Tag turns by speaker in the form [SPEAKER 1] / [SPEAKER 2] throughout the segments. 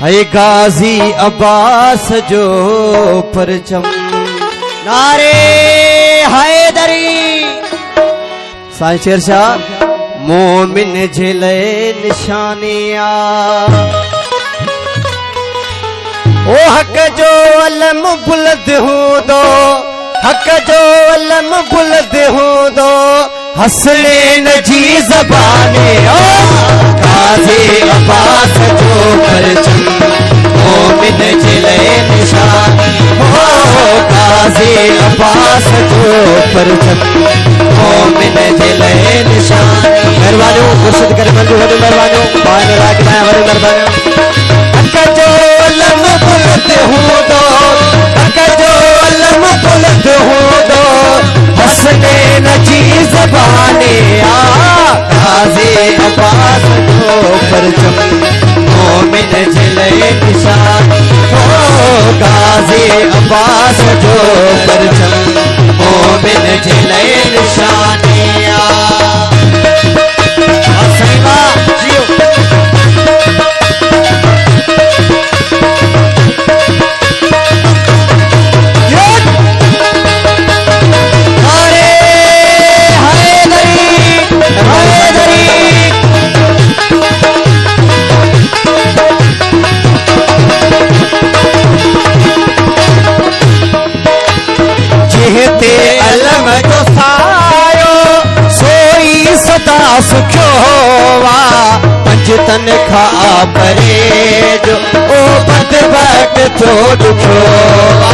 [SPEAKER 1] है गाजी अब्बास जो परचम। नारे हैदरी साईं शेरशाह मोमिन झिले निशानिया ओ हक जो अलम बुलंद हूंदो, हक जो अलम बुलंद हूंदो, हसले नजी ज़बाने ओ गाज़ी अब्बास जो परचम मोमिन झिले निशानी हो गाज़ी अब्बास जो परचम मोमिन झिले निशानी। मेहरबानी मुर्शिद करे मंजूर हो मेहरबानी बाय राग बाय हमारे मेहरबानी। हक जो अलम बुलंद हूंदो, हक जो अलम बुलंद हूंदो, हसने नजी ज़बाने आ गाज़ी अब्बास जो परचम मोमिन झिले निशानी हो गाज़ी अब्बास जो परचम मोमिन झिले निशानिया। अलम जो सायो सोई सदा सुखो वा पंजतन खा परे जो ओ बद वक्त तो दुखो वा।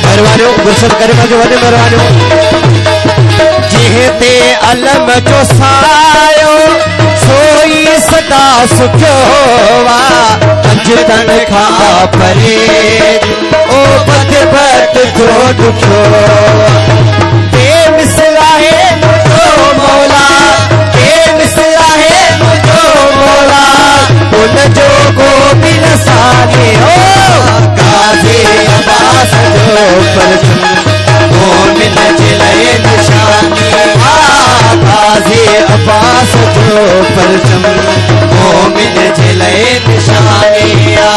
[SPEAKER 1] मेहरबानी गुरशद करे मजो वने मेहरबानी। जेते अलम जो सायो सोई सदा सुखो वा पंजतन खा परे ओ बद वक्त जो दुखो। बेमिसला है मुझो मौला, बेमिसला है मुझो मौला, उन जो को भी नसाने हो गाज़ी अब्बास जो परचम मोमिन झिले निशानी आ गाज़ी अब्बास जो परचम मोमिन झिले निशानिया।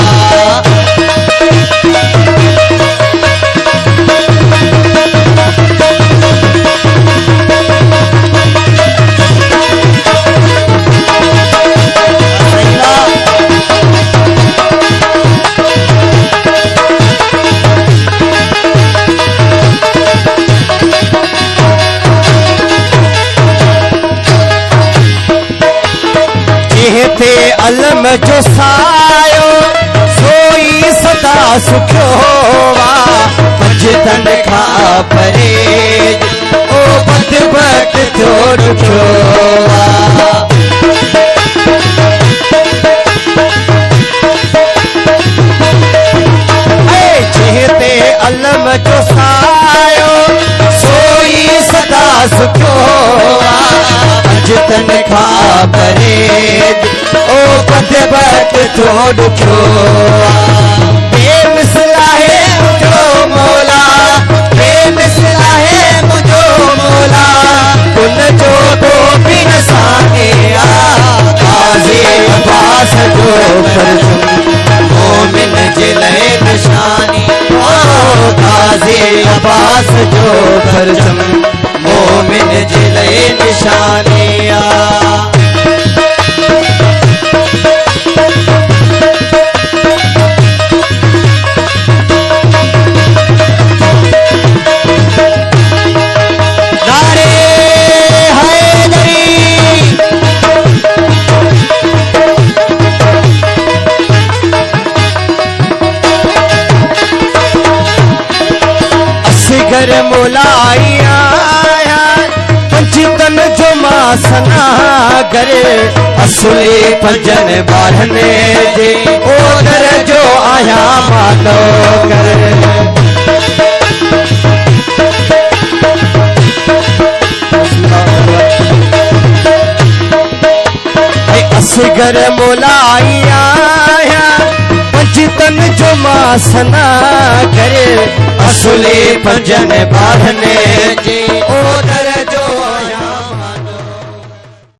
[SPEAKER 1] थे अलम जो सायो सोई सदा सुखो वा पंजतन खा परे ओ बद वक्त जो दुखो वा। जेते अलम जो सायो सोई सदा सुखो वा पंजतन खा परे ओ बद वक्त जो दुखो। बेमिसला है मुझो मौला, बेमिसला है मुझो मौला, उन जो को भी नसाने आ गाज़ी अब्बास जो परचम मोमिन झिले निशानी ओ गाज़ी अब्बास जो परचम मोमिन झिले निशानिया। घर मोलाइया पंजतन जो मासना करे असुली पंजन बारने जे ओदर जो आया मानो करे। असगर मोलाइया पंजतन जो मासना करे असुली पंजन बारने जे ओदर